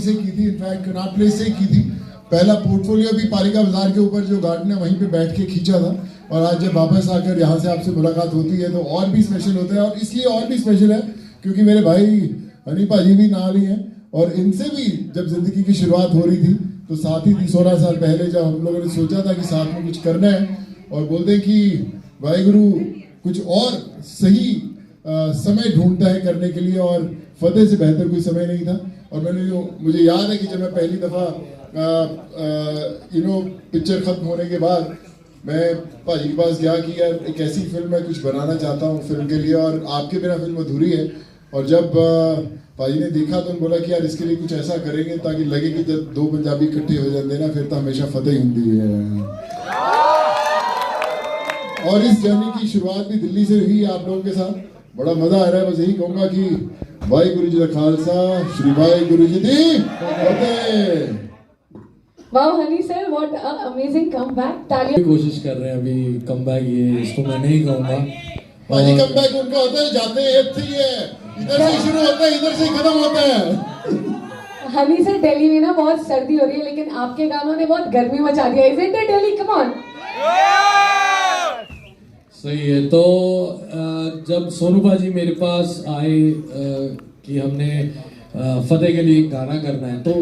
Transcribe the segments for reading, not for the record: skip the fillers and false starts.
से की थी, इनफैक्ट कनॉट प्लेस से ही की थी। पहला पोर्टफोलियो भी पालिका बाजार के ऊपर जो गार्डन है वहीं पे बैठ के खींचा था, और आज जब वापस आकर यहाँ से आपसे मुलाकात होती है तो और भी स्पेशल होता है। और इसलिए और भी स्पेशल है क्योंकि मेरे भाई हनी पाजी भी नाल ही हैं, और इनसे भी जब जिंदगी की शुरुआत हो रही थी तो साथ ही थी 16 साल पहले, जब हम लोगों ने सोचा था कि साथ में कुछ करना है, और बोलते हैं कि वाहिगुरु कुछ और सही समय ढूंढता है करने के लिए, और फतेह से बेहतर कोई समय नहीं था। और मुझे याद है कि जब मैं पहली दफ़ा पिक्चर ख़त्म होने के बाद मैं भाजी के पास गया कि यार एक ऐसी फिल्म मैं कुछ बनाना चाहता हूँ फिल्म के लिए, और आपके बिना फिल्म अधूरी है। और जब भाजी ने देखा तो बोला कि यार इसके लिए कुछ ऐसा करेंगे ताकि लगे कि जब दो पंजाबी इकट्ठे हो जाते ना फिर तो हमेशा फतेह होती है। और इस जर्नी की शुरुआत भी दिल्ली से हुई आप लोगों के साथ, बड़ा मजा आ रहा है। बस यही कहूंगा कि वाहिगुरु जी का खालसा, श्री वाहिगुरु जी दी फतेह। Wow, Honey sir, what an amazing comeback! तालियां कोशिश कर रहे हैं अभी कमबैक, ये इसको मैं नहीं कहूँगा। भाजी कमबैक उनका होता है जाते एक ही है, इधर से शुरू होता है इधर से खत्म होता है। हनी सर दिल्ली में ना बहुत सर्दी हो रही है, लेकिन आपके गानों ने बहुत गर्मी मचा दिया। Isn't it Delhi? Come on! सही है। तो जब सोनू बाजी मेरे पास आए कि हमने फतेह के लिए गाना करना है, तो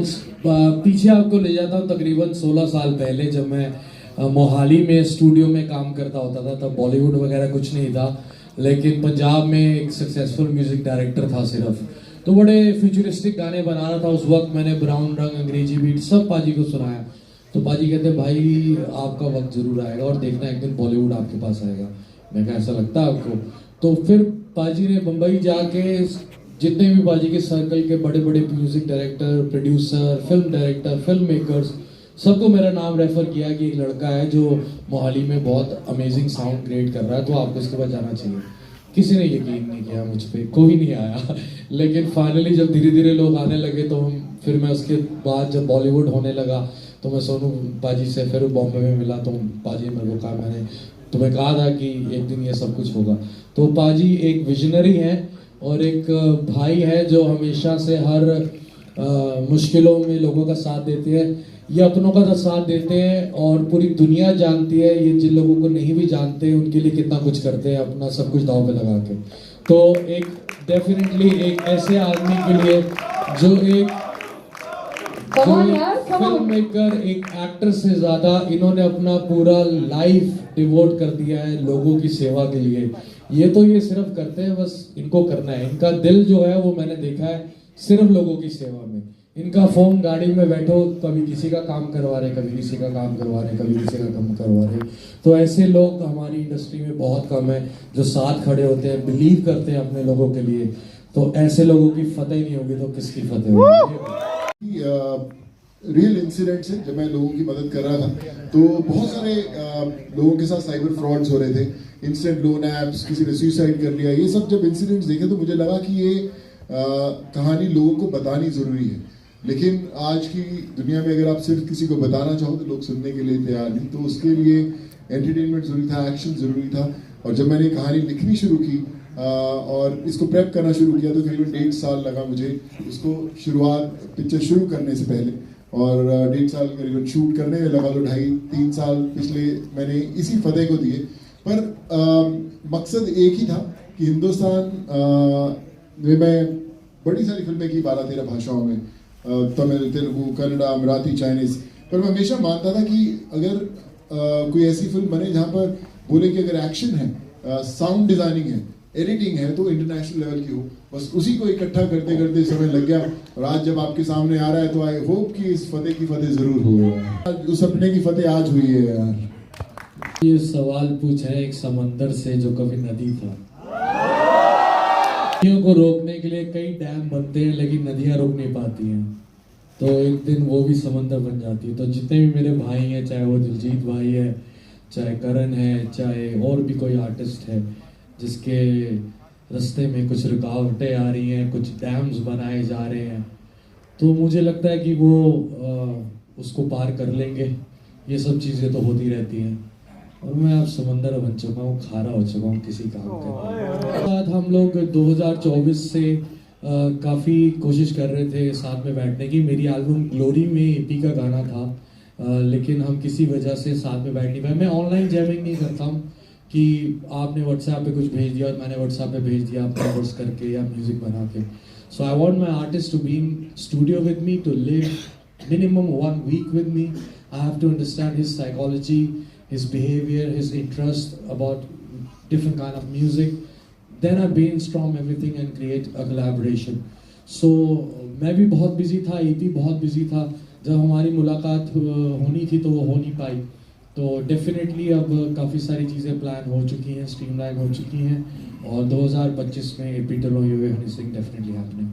पीछे आपको ले जाता हूँ तकरीबन 16 साल पहले, जब मैं मोहाली में स्टूडियो में काम करता होता था। तब बॉलीवुड वगैरह कुछ नहीं था, लेकिन पंजाब में एक सक्सेसफुल म्यूजिक डायरेक्टर था सिर्फ, तो बड़े फ्यूचरिस्टिक गाने बना रहा था उस वक्त। मैंने ब्राउन रंग, अंग्रेजी बीट सब पाजी को सुनाया, तो पाजी कहते भाई आपका वक्त जरूर आएगा और देखना एक दिन बॉलीवुड आपके पास आएगा। मैं कहा ऐसा लगता है आपको? तो फिर पाजी ने बम्बई जाके जितने भी पाजी के सर्कल के बड़े बड़े music director, producer, film director, film makers, सबको मेरा नाम रेफर किया कि एक लड़का है जो मोहाली में बहुत अमेजिंग साउंड क्रिएट कर रहा है, तो आपको इसके पास जाना चाहिए। किसी ने यकीन नहीं किया मुझ पर, कोई नहीं आया। लेकिन फाइनली जब धीरे धीरे लोग आने लगे तो फिर मैं उसके बाद जब बॉलीवुड होने लगा तो मैं सोनू पाजी से फिर बॉम्बे में मिला, तो पाजी मेरे को कहा मैंने तुम्हें कहा था कि एक दिन ये सब कुछ होगा। तो पाजी एक विजनरी है और एक भाई है जो हमेशा से हर मुश्किलों में लोगों का साथ देते हैं। ये अपनों का तो साथ देते हैं और पूरी दुनिया जानती है ये जिन लोगों को नहीं भी जानते हैं उनके लिए कितना कुछ करते हैं, अपना सब कुछ दांव पे लगा के। तो एक डेफिनेटली एक ऐसे आदमी के लिए जो एक फिल्म मेकर, एक एक्टर से ज्यादा इन्होंने अपना पूरा लाइफ डिवोट कर दिया है लोगों की सेवा के लिए। ये सिर्फ करते हैं, बस इनको करना है। इनका दिल जो है वो मैंने देखा है सिर्फ लोगों की सेवा में। इनका फोन गाड़ी में बैठो, कभी किसी का काम करवा रहे, कभी किसी का काम करवा रहे, कभी किसी का काम करवा रहे। तो ऐसे लोग हमारी इंडस्ट्री में बहुत कम है जो साथ खड़े होते हैं, बिलीव करते हैं अपने लोगों के लिए। तो ऐसे लोगों की फतेह नहीं होगी तो किसकी फतेह होगी? रियल इंसिडेंट से जब मैं लोगों की मदद कर रहा था तो बहुत सारे लोगों के साथ साइबर फ्रॉड्स हो रहे थे, इंस्टेंट लोन ऐप्स, किसी ने सुसाइड कर लिया। ये सब जब इंसिडेंट्स देखे तो मुझे लगा कि ये कहानी लोगों को बतानी ज़रूरी है। लेकिन आज की दुनिया में अगर आप सिर्फ किसी को बताना चाहो तो लोग सुनने के लिए तैयार नहीं, तो उसके लिए एंटरटेनमेंट ज़रूरी था, एक्शन ज़रूरी था। और जब मैंने कहानी लिखनी शुरू की और इसको प्रेप करना शुरू किया तो करीबन 1.5 साल लगा मुझे इसको पिक्चर शुरू करने से पहले, और 1.5 साल करीबन शूट करने में लगा, तो 2.5-3 साल पिछले मैंने इसी फतेह को दिए। पर मकसद एक ही था कि हिंदुस्तान में मैं बड़ी सारी फिल्में की 12-13 भाषाओं में, तमिल, तेलुगु, कन्नड़ा, मराठी, चाइनीज़। पर मैं हमेशा मानता था कि अगर कोई ऐसी फिल्म बने जहाँ पर बोले कि अगर एक्शन है, साउंड डिज़ाइनिंग है, एडिटिंग है, तो इंटरनेशनल लेवल की हो। बस उसी को इकट्ठा करते करते समय लग गया, और आज जब आपके सामने आ रहा है तो आई होप कि इस फतेह की फतेह जरूर हो। उस सपने की फतेह आज हुई है यार। ये सवाल पूछा है एक समंदर से जो कभी नदी था। नदियों को रोकने के लिए कई डैम बनते हैं लेकिन नदियां रोक नहीं पाती हैं, तो एक दिन वो भी समंदर बन जाती है। तो जितने भी मेरे भाई हैं, चाहे वो दिलजीत भाई है, चाहे करण है, चाहे और भी कोई आर्टिस्ट है जिसके रास्ते में कुछ रुकावटें आ रही हैं, कुछ डैम्स बनाए जा रहे हैं, तो मुझे लगता है कि वो उसको पार कर लेंगे। ये सब चीज़ें तो होती रहती हैं और मैं अब समंदर बन चुका हूँ, खारा हो चुका हूँ किसी काम के बाद। हम लोग 2024 से काफ़ी कोशिश कर रहे थे साथ में बैठने की। मेरी एल्बम ग्लोरी में ईपी का गाना था, लेकिन हम किसी वजह से साथ में बैठ नहीं पाए। मैं ऑनलाइन जैमिंग नहीं करता हूँ कि आपने व्हाट्सएप पे कुछ भेज दिया और मैंने व्हाट्सएप पे भेज दिया कवर्स करके या म्यूज़िक बना के। So I want my artist to be in studio with me, to live minimum 1 week with me. I have to understand his psychology, his behavior, his interest about different kind of music. Then I brainstorm everything and create a collaboration. So मैं भी बहुत busy था, EP बहुत busy था। जब हमारी मुलाकात होनी थी तो वो हो नहीं पाई। तो डेफिनेटली अब काफ़ी सारी चीज़ें प्लान हो चुकी हैं, स्ट्रीमलाइन हो चुकी हैं, और 2025 में EP टलो हुए हनी सिंह डेफिनेटली हैपनिंग।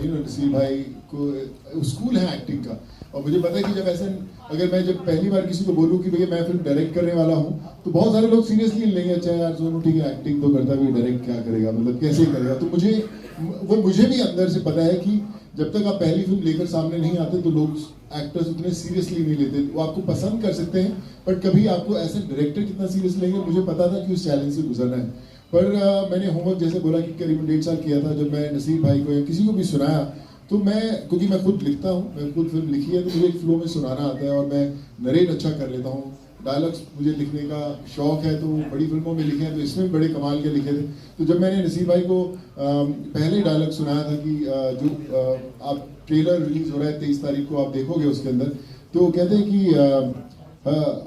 नसीर भाई को स्कूल है एक्टिंग का, और मुझे पता है कि जब ऐसे अगर मैं जब पहली बार किसी को बोलूँ कि भैया मैं फिल्म डायरेक्ट करने वाला हूँ, तो बहुत सारे लोग सीरियसली लेंगे। अच्छा यार सोनू ठीक है एक्टिंग तो करता है, डायरेक्ट क्या करेगा, मतलब कैसे करेगा। तो मुझे भी अंदर से पता है कि जब तक आप पहली फिल्म लेकर सामने नहीं आते तो लोग एक्टर्स उतने सीरियसली नहीं लेते। वो आपको पसंद कर सकते हैं, बट कभी आपको ऐसे डायरेक्टर कितना सीरियस लेंगे। मुझे पता था कि उस चैलेंज से गुजरना है। पर मैंने होमवर्क जैसे बोला कि करीबन 1.5 साल किया था। जब मैं नसीर भाई को या किसी को भी सुनाया तो क्योंकि मैं खुद लिखता हूँ, मैं खुद फिल्म लिखी है, तो मुझे एक फ्लो में सुनाना आता है और मैं नरेट अच्छा कर लेता हूँ। डायलॉग्स मुझे लिखने का शौक है, तो बड़ी फिल्मों में लिखे हैं, तो इसमें भी बड़े कमाल के लिखे थे। तो जब मैंने नसीर भाई को पहले डायलॉग सुनाया था कि जो आप ट्रेलर रिलीज हो रहा है 23 तारीख को, आप देखोगे उसके अंदर, तो वो कहते हैं कि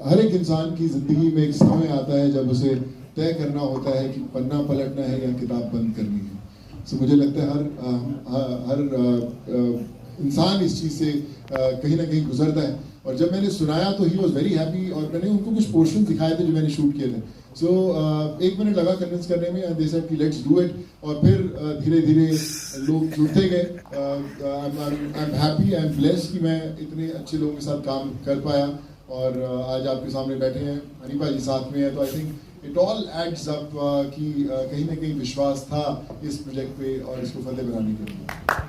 हर एक इंसान की जिंदगी में एक समय आता है जब उसे तय करना होता है कि पन्ना पलटना है या किताब बंद करनी है। सो मुझे लगता है हर इंसान इस चीज़ से कहीं ना कहीं गुजरता है। और जब मैंने सुनाया तो ही वॉज वेरी हैप्पी, और मैंने उनको कुछ पोर्शन दिखाए थे जो मैंने शूट किए थे। सो 1 मिनट लगा कन्विंस करने में, दे सेड कि लेट्स डू इट, और फिर धीरे धीरे लोग जुड़ते गए। I am happy, I am blessed कि मैं इतने अच्छे लोगों के साथ काम कर पाया, और आज आपके सामने बैठे हैं, हनी भाई साथ में है। तो I think it all adds up कि कहीं ना कहीं विश्वास था इस प्रोजेक्ट पे और इसको फतेह बनाने के लिए।